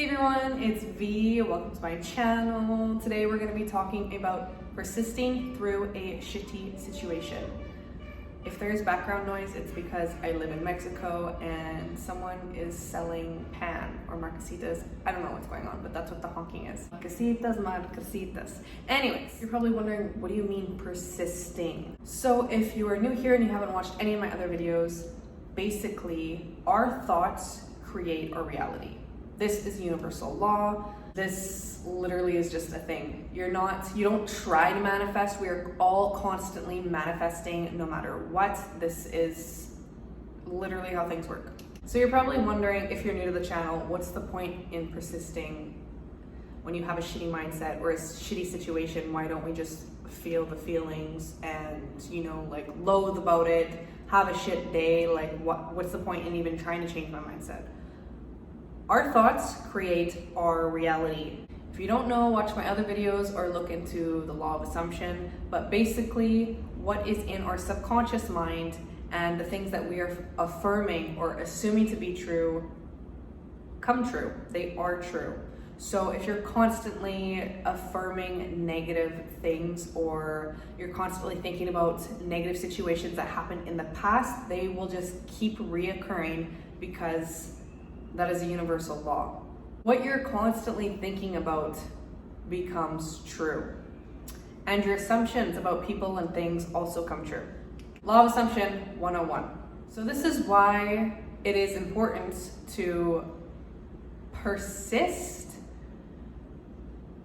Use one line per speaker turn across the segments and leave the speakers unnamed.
Hey everyone, it's V. Welcome to my channel. Today we're going to be talking about persisting through a shitty situation. If there's background noise, it's because I live in Mexico and someone is selling pan or marquesitas. I don't know what's going on, but that's what the honking is. Marquesitas. Anyways, you're probably wondering, what do you mean persisting? So if you are new here and you haven't watched any of my other videos, basically our thoughts create our reality. This is universal law. This literally is just a thing. You don't try to manifest. We are all constantly manifesting no matter what. This is literally how things work. So you're probably wondering, if you're new to the channel, what's the point in persisting when you have a shitty mindset or a shitty situation? Why don't we just feel the feelings and, loathe about it, have a shit day? What's the point in even trying to change my mindset? Our thoughts create our reality. If you don't know, watch my other videos or look into the law of assumption. But basically, what is in our subconscious mind and the things that we are affirming or assuming to be true come true. They are true. So if you're constantly affirming negative things or you're constantly thinking about negative situations that happened in the past, they will just keep reoccurring because that is a universal law. What you're constantly thinking about becomes true. And your assumptions about people and things also come true. Law of Assumption 101. So this is why it is important to persist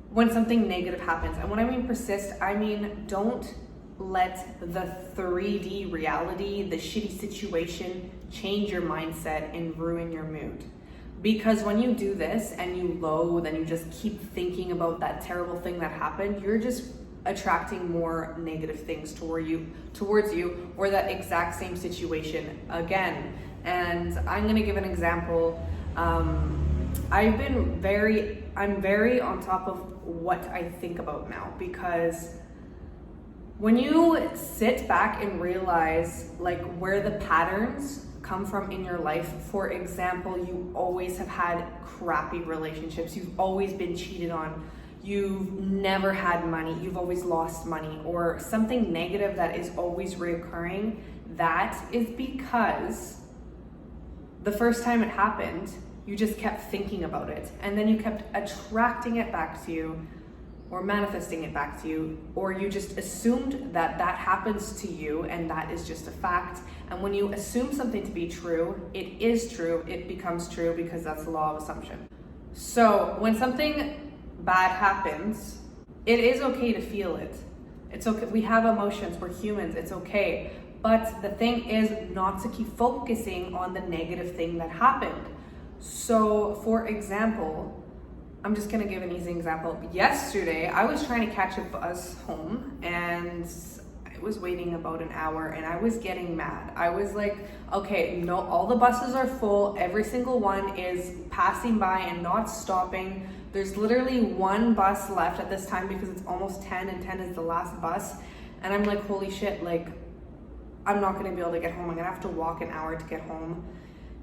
when something negative happens. And when I mean persist, I mean don't let the 3D reality, the shitty situation, change your mindset and ruin your mood. Because when you do this and you loathe and you just keep thinking about that terrible thing that happened, you're just attracting more negative things towards you or that exact same situation again. And I'm gonna give an example. I'm very on top of what I think about now, because when you sit back and realize where the patterns come from in your life, for example, you always have had crappy relationships, you've always been cheated on, you've never had money, you've always lost money, or something negative that is always reoccurring, that is because the first time it happened, you just kept thinking about it, and then you kept attracting it back to you, or manifesting it back to you, or you just assumed that happens to you and that is just a fact. And when you assume something to be true, it is true, it becomes true, because that's the law of assumption. So when something bad happens, it is okay to feel it. It's okay, we have emotions, we're humans, it's okay. But the thing is not to keep focusing on the negative thing that happened. So for example, I'm just gonna give an easy example. Yesterday, I was trying to catch a bus home and I was waiting about an hour and I was getting mad. I was like, okay, no, all the buses are full. Every single one is passing by and not stopping. There's literally one bus left at this time because it's almost 10 and 10 is the last bus. And I'm like, holy shit, I'm not gonna be able to get home. I'm gonna have to walk an hour to get home.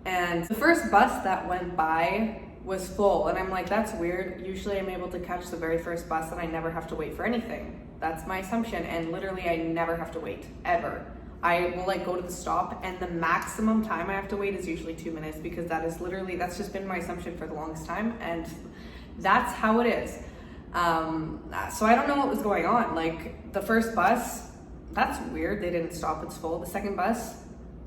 And the first bus that went by was full, and I'm like, that's weird. Usually I'm able to catch the very first bus and I never have to wait for anything. That's my assumption, and literally I never have to wait, ever. I will go to the stop, and the maximum time I have to wait is usually 2 minutes, because that's just been my assumption for the longest time, and that's how it is. So I don't know what was going on. The first bus, that's weird, they didn't stop, it's full. The second bus,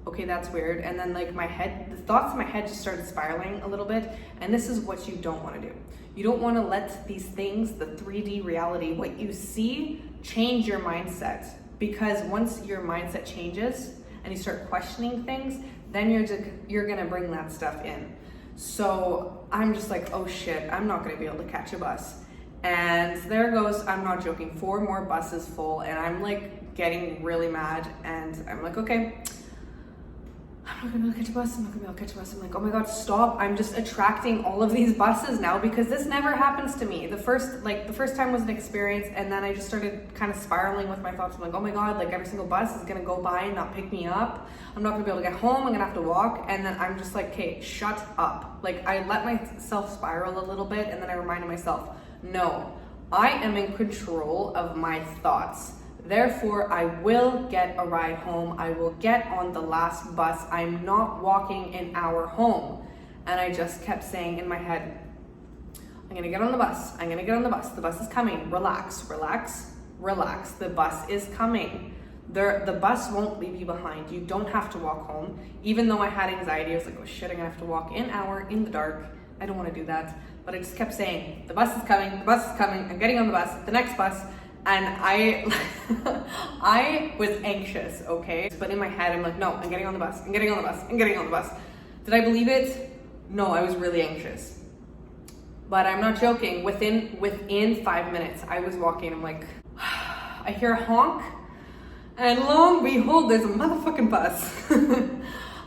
okay, that's weird. And then the thoughts in my head just started spiraling a little bit. And this is what you don't want to do. You don't want to let these things, the 3D reality, what you see, change your mindset. Because once your mindset changes and you start questioning things, then you're gonna bring that stuff in. So I'm just like, oh shit, I'm not gonna be able to catch a bus. And there goes, I'm not joking, 4 more buses full, and I'm getting really mad, and I'm like, okay, I'm not gonna be able to catch a bus, I'm not gonna be able to catch a bus. I'm like, oh my God, stop. I'm just attracting all of these buses now because this never happens to me. The first time was an experience, and then I just started kind of spiraling with my thoughts. I'm like, oh my God, like every single bus is gonna go by and not pick me up. I'm not gonna be able to get home, I'm gonna have to walk. And then I'm just like, okay, shut up. Like I let myself spiral a little bit, and then I reminded myself, no, I am in control of my thoughts. Therefore, I will get a ride home. I will get on the last bus. I'm not walking an hour home. And I just kept saying in my head, I'm gonna get on the bus. I'm gonna get on the bus. The bus is coming. Relax, relax, relax. The bus is coming. The bus won't leave you behind. You don't have to walk home. Even though I had anxiety, I was like, oh shit, I'm gonna have to walk an hour in the dark. I don't wanna do that. But I just kept saying, the bus is coming, the bus is coming. I'm getting on the bus, the next bus. And I was anxious, okay? But in my head, I'm like, no, I'm getting on the bus. I'm getting on the bus. I'm getting on the bus. Did I believe it? No, I was really anxious. But I'm not joking. Within 5 minutes, I was walking. I'm like, I hear a honk. And lo and behold, there's a motherfucking bus.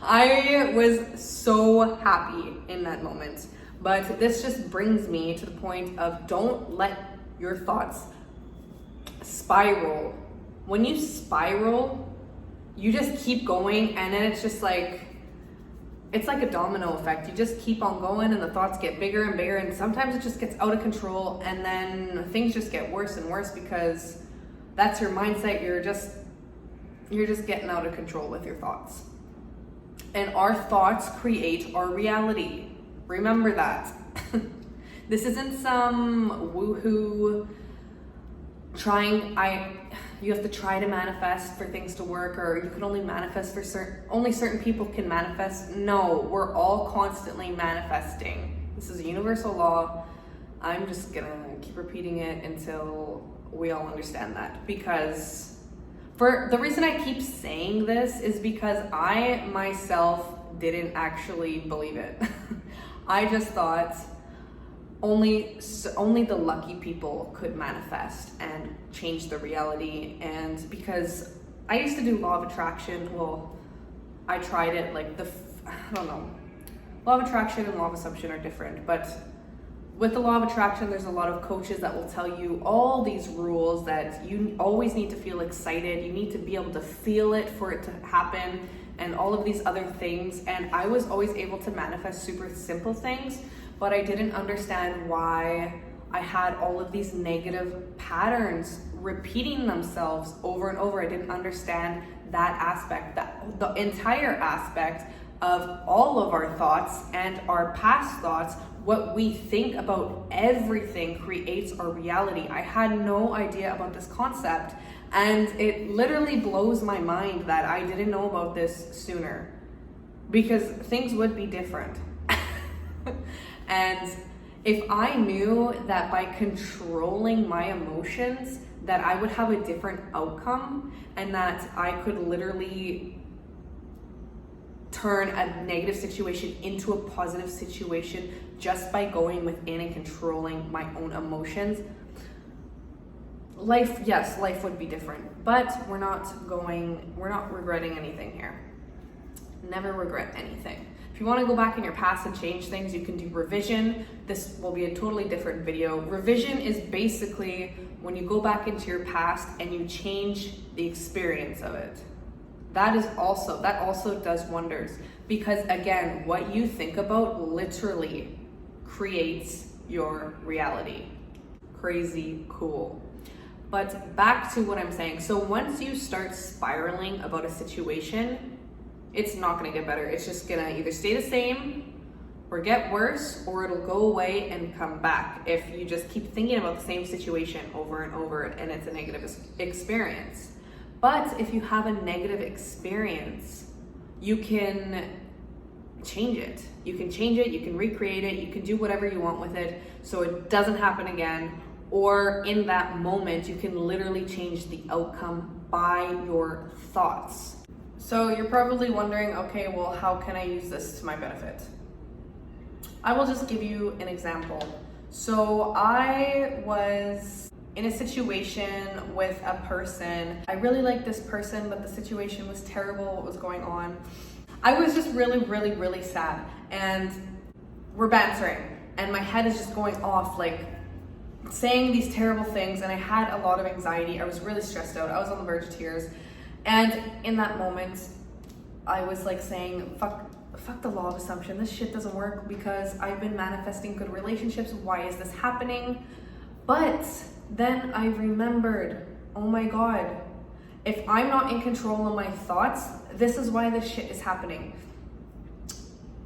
I was so happy in that moment. But this just brings me to the point of don't let your thoughts spiral. When you spiral, you just keep going, and then it's just like, it's like a domino effect. You just keep on going and the thoughts get bigger and bigger, and sometimes it just gets out of control, and then things just get worse and worse because that's your mindset. You're just getting out of control with your thoughts. And our thoughts create our reality. Remember that. This isn't some woohoo you have to try to manifest for things to work, or you can only manifest for certain people can manifest. No, we're all constantly manifesting. This is a universal law. I'm just gonna keep repeating it until we all understand that, because for the reason I keep saying this is because I myself didn't actually believe it. I just thought only the lucky people could manifest and change the reality. And because I used to do law of attraction, well, I tried it like I don't know. Law of attraction and law of assumption are different, but with the law of attraction, there's a lot of coaches that will tell you all these rules that you always need to feel excited. You need to be able to feel it for it to happen, and all of these other things. And I was always able to manifest super simple things, but I didn't understand why I had all of these negative patterns repeating themselves over and over. I didn't understand that aspect, that the entire aspect of all of our thoughts and our past thoughts. What we think about everything creates our reality. I had no idea about this concept, and it literally blows my mind that I didn't know about this sooner, because things would be different. And if I knew that by controlling my emotions that I would have a different outcome, and that I could literally turn a negative situation into a positive situation just by going within and controlling my own emotions, life would be different. But we're not regretting anything here. Never regret anything. If you want to go back in your past and change things, you can do revision. This will be a totally different video. Revision is basically when you go back into your past and you change the experience of it. That also does wonders, because again, what you think about literally creates your reality. Crazy cool. But back to what I'm saying. So once you start spiraling about a situation, it's not gonna get better. It's just gonna either stay the same or get worse, or it'll go away and come back if you just keep thinking about the same situation over and over and it's a negative experience. But if you have a negative experience, you can change it. You can change it, you can recreate it, you can do whatever you want with it so it doesn't happen again. Or in that moment, you can literally change the outcome by your thoughts. So you're probably wondering, okay, well, how can I use this to my benefit? I will just give you an example. So I was in a situation with a person. I really liked this person, but the situation was terrible, what was going on. I was just really, really, really sad. And we're bantering, and my head is just going off, like saying these terrible things. And I had a lot of anxiety. I was really stressed out. I was on the verge of tears. And in that moment, I was like saying, fuck the law of assumption. This shit doesn't work because I've been manifesting good relationships. Why is this happening? But then I remembered, oh my God, if I'm not in control of my thoughts, this is why this shit is happening.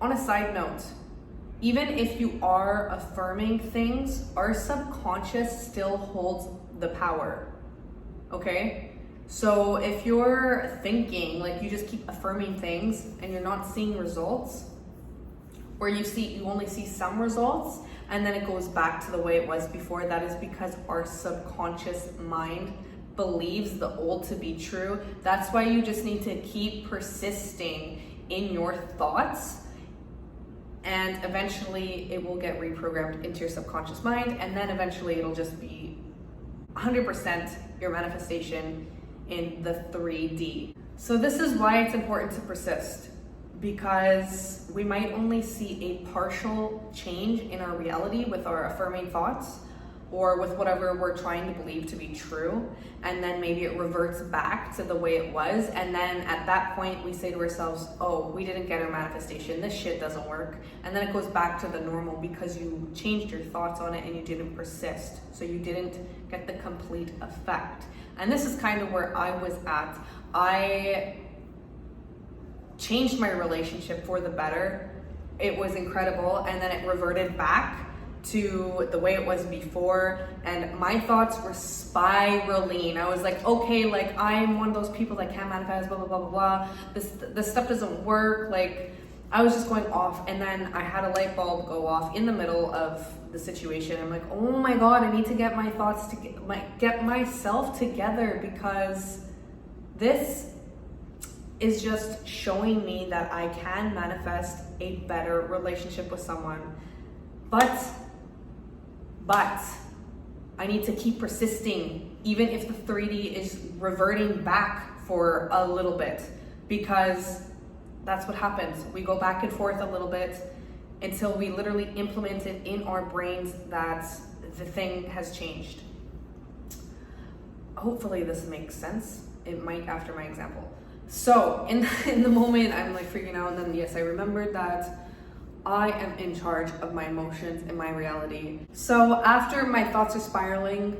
On a side note, even if you are affirming things, our subconscious still holds the power, okay? So if you're thinking, like you just keep affirming things and you're not seeing results, or you only see some results and then it goes back to the way it was before, that is because our subconscious mind believes the old to be true. That's why you just need to keep persisting in your thoughts, and eventually it will get reprogrammed into your subconscious mind, and then eventually it'll just be 100% your manifestation in the 3D. So this is why it's important to persist, because we might only see a partial change in our reality with our affirming thoughts or with whatever we're trying to believe to be true, and then maybe it reverts back to the way it was, and then at that point we say to ourselves, oh, we didn't get our manifestation, this shit doesn't work, and then it goes back to the normal because you changed your thoughts on it and you didn't persist, so you didn't get the complete effect. And this is kind of where I was at. I changed my relationship for the better. It was incredible, and then it reverted back to the way it was before, and my thoughts were spiraling. I was like, okay, like I'm one of those people that can't manifest, blah, blah, blah, blah, blah. This stuff doesn't work. Like I was just going off, and then I had a light bulb go off in the middle of the situation. I'm like, oh my God, I need to get my thoughts to get myself together, because this is just showing me that I can manifest a better relationship with someone. But I need to keep persisting, even if the 3D is reverting back for a little bit, because that's what happens. We go back and forth a little bit until we literally implement it in our brains that the thing has changed. Hopefully this makes sense. It might after my example. So in the moment, I'm like freaking out, and then yes, I remembered that I am in charge of my emotions and my reality. So after my thoughts are spiraling,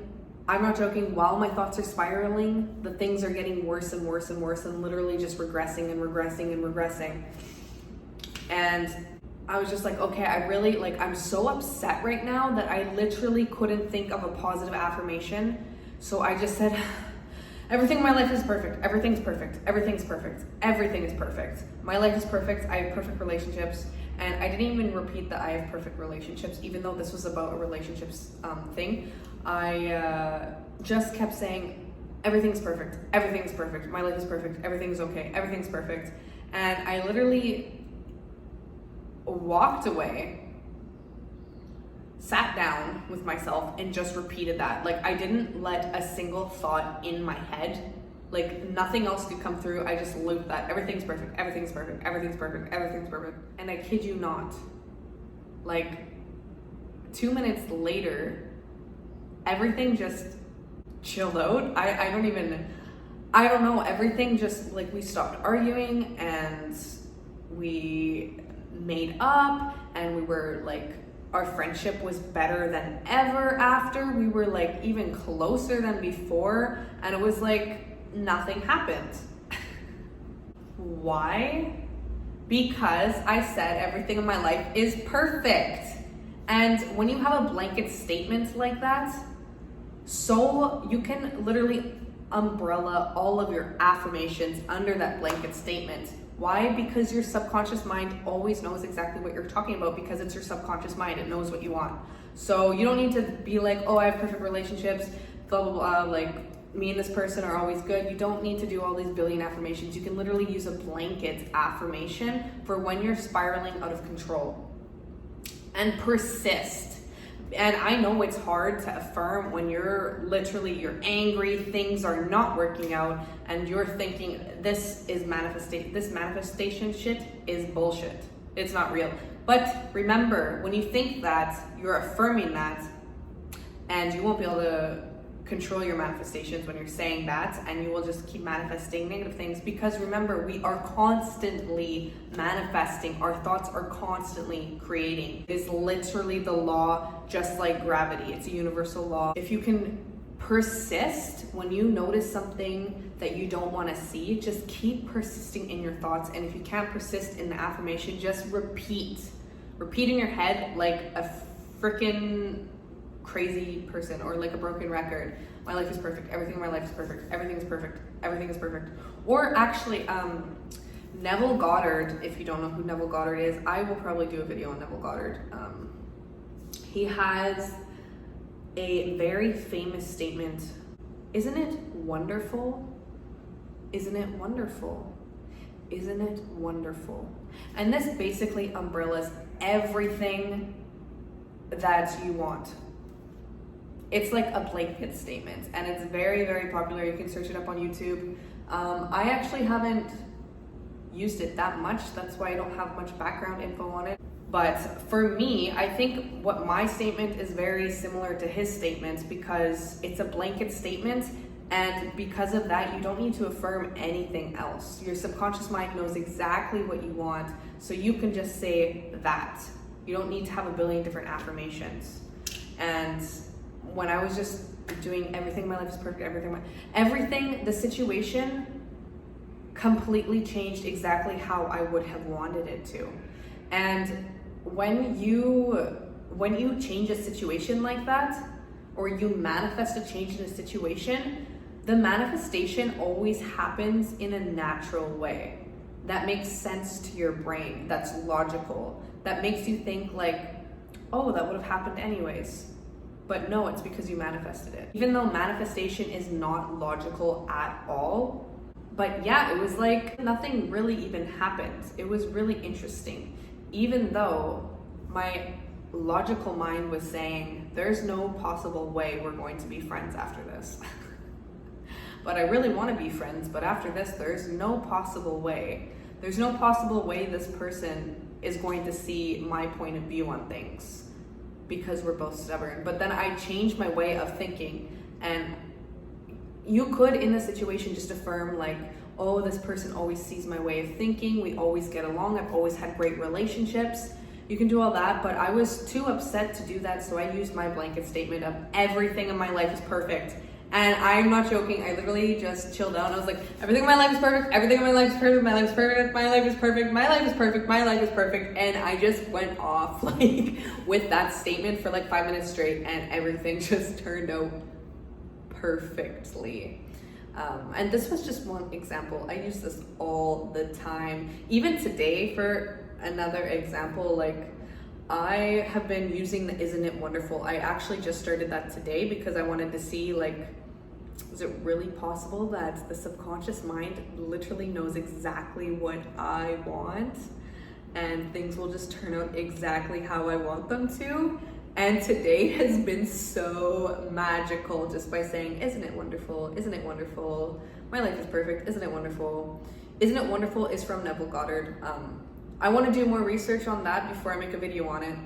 I'm not joking, while my thoughts are spiraling, the things are getting worse and worse and worse, and literally just regressing and regressing and regressing. And I was just like, okay, I'm so upset right now that I literally couldn't think of a positive affirmation. So I just said, everything in my life is perfect. Everything's perfect. Everything's perfect. Everything is perfect. My life is perfect. I have perfect relationships. And I didn't even repeat that I have perfect relationships, even though this was about a relationships thing. I just kept saying, everything's perfect. Everything's perfect. My life is perfect. Everything's okay. Everything's perfect. And I literally walked away, sat down with myself, and just repeated that. Like, I didn't let a single thought in my head, like nothing else could come through. I just looped that. Everything's perfect. Everything's perfect. Everything's perfect. Everything's perfect. And I kid you not, like 2 minutes later, everything just chilled out. I don't know. Everything just, like, we stopped arguing and we made up, and we were like, our friendship was better than ever after. We were like even closer than before, and it was like nothing happened. Why? Because I said everything in my life is perfect. And when you have a blanket statement like that, so you can literally umbrella all of your affirmations under that blanket statement. Why? Because your subconscious mind always knows exactly what you're talking about, because it's your subconscious mind. It knows what you want. So you don't need to be like, oh, I have perfect relationships, blah, blah, blah, like me and this person are always good. You don't need to do all these billion affirmations. You can literally use a blanket affirmation for when you're spiraling out of control. And persist. And I know it's hard to affirm when you're angry, things are not working out, and you're thinking this manifestation shit is bullshit. It's not real. But remember, when you think that, you're affirming that, and you won't be able to control your manifestations when you're saying that, and you will just keep manifesting negative things, because remember, we are constantly manifesting. Our thoughts are constantly creating. It is literally the law, just like gravity. It's a universal law. If you can persist when you notice something that you don't want to see, just keep persisting in your thoughts. And if you can't persist in the affirmation, just repeat in your head like a freaking crazy person, or like a broken record. My life is perfect. Everything in my life is perfect. Everything is perfect. Everything is perfect. Or actually, Neville Goddard, if you don't know who Neville Goddard is, I will probably do a video on Neville Goddard. He has a very famous statement. Isn't it wonderful? Isn't it wonderful? Isn't it wonderful? And this basically umbrellas everything that you want. It's like a blanket statement, and it's very, very popular. You can search it up on YouTube. I actually haven't used it that much. That's why I don't have much background info on it. But for me, I think what my statement is very similar to his statement, because it's a blanket statement, and because of that, you don't need to affirm anything else. Your subconscious mind knows exactly what you want, so you can just say that. You don't need to have a billion different affirmations. And when I was just doing everything in my life is perfect, the situation completely changed exactly how I would have wanted it to. And when you change a situation like that, or you manifest a change in a situation, the manifestation always happens in a natural way that makes sense to your brain, that's logical, that makes you think like, oh, that would have happened anyways. But no, it's because you manifested it. Even though manifestation is not logical at all, but yeah, it was like nothing really even happened. It was really interesting. Even though my logical mind was saying, there's no possible way we're going to be friends after this. But I really want to be friends, but after this, there's no possible way. There's no possible way this person is going to see my point of view on things, because we're both stubborn. But then I changed my way of thinking, and you could in the situation just affirm like, oh, this person always sees my way of thinking, we always get along, I've always had great relationships. You can do all that, but I was too upset to do that, so I used my blanket statement of everything in my life is perfect. And I'm not joking, I literally just chilled out and I was like, everything in my life is perfect, everything in my life is perfect, my life is perfect, my life is perfect, my life is perfect, my life is perfect. And I just went off like with that statement for like 5 minutes straight, and everything just turned out perfectly. And this was just one example. I use this all the time. Even today, for another example, like I have been using the Isn't It Wonderful. I actually just started that today because I wanted to see like, is it really possible that the subconscious mind literally knows exactly what I want and things will just turn out exactly how I want them to? And today has been so magical just by saying, isn't it wonderful? Isn't it wonderful? My life is perfect. Isn't it wonderful? Isn't it wonderful is from Neville Goddard. I want to do more research on that before I make a video on it.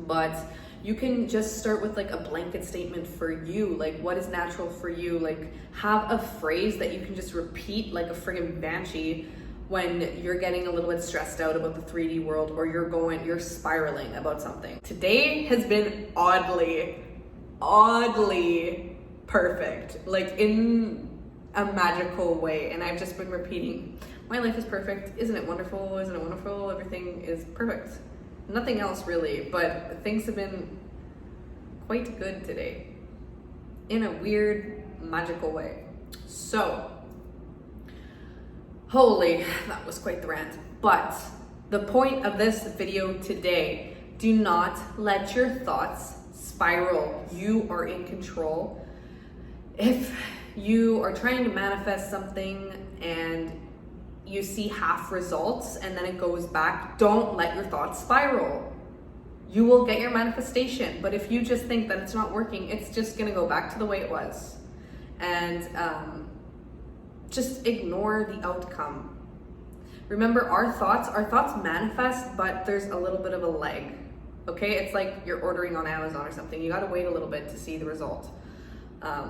But you can just start with like a blanket statement for you, like what is natural for you. Like have a phrase that you can just repeat like a friggin' banshee when you're getting a little bit stressed out about the 3D world, or you're spiraling about something. Today has been oddly perfect, like in a magical way. And I've just been repeating, my life is perfect. Isn't it wonderful? Isn't it wonderful? Everything is perfect. Nothing else really, but things have been quite good today in a weird, magical way. So, holy, that was quite the rant. But the point of this video today, do not let your thoughts spiral. You are in control. If you are trying to manifest something and you see half results and then it goes back, don't let your thoughts spiral. you will get your manifestation. But if you just think that it's not working, it's just gonna go back to the way it was. And just ignore the outcome. Remember, our thoughts manifest, but there's a little bit of a lag. Okay, it's like you're ordering on Amazon or something. You gotta wait a little bit to see the result.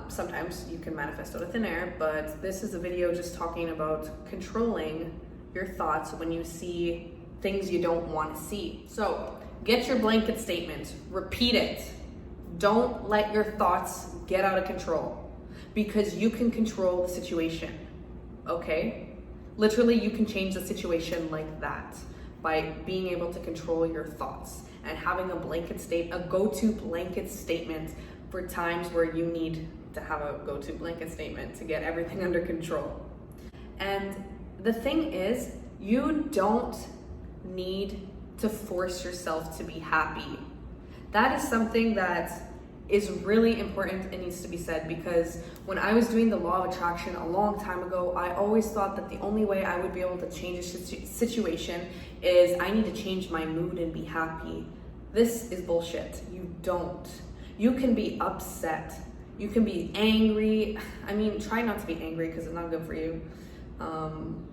Sometimes you can manifest out of thin air, but this is a video just talking about controlling your thoughts when you see things you don't want to see. So get your blanket statement, repeat it. Don't let your thoughts get out of control, because you can control the situation, okay? Literally, you can change the situation like that by being able to control your thoughts and having a blanket a go-to blanket statement for times where you need to have a go-to blanket statement to get everything under control. And the thing is, you don't need to force yourself to be happy. That is something that is really important and needs to be said, because when I was doing the law of attraction a long time ago, I always thought that the only way I would be able to change a situation is I need to change my mood and be happy. This is bullshit. You don't. You can be upset. You can be angry. I mean, try not to be angry because it's not good for you.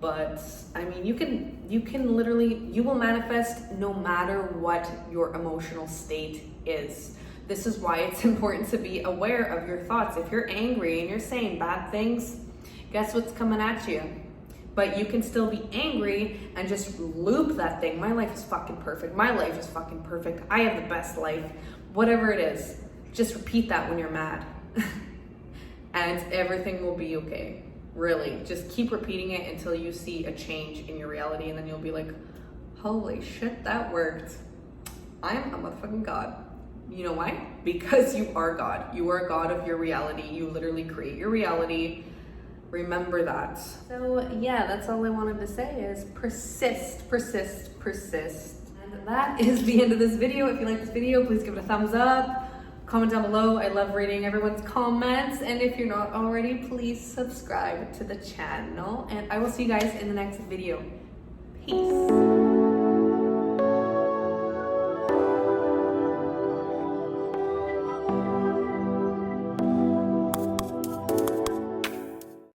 But I mean, you can literally, you will manifest no matter what your emotional state is. This is why it's important to be aware of your thoughts. If you're angry and you're saying bad things, guess what's coming at you? But you can still be angry and just loop that thing. My life is fucking perfect. My life is fucking perfect. I have the best life. Whatever it is, just repeat that when you're mad. And everything will be okay. Really, just keep repeating it until you see a change in your reality, and then you'll be like, holy shit, that worked. I'm a motherfucking God. You know why? Because you are God. You are God of your reality. You literally create your reality. Remember that. So yeah, that's all I wanted to say is persist, persist, persist. And that is the end of this video. If you like this video, please give it a thumbs up. Comment down below. I love reading everyone's comments. And if you're not already, please subscribe to the channel. And I will see you guys in the next video. Peace.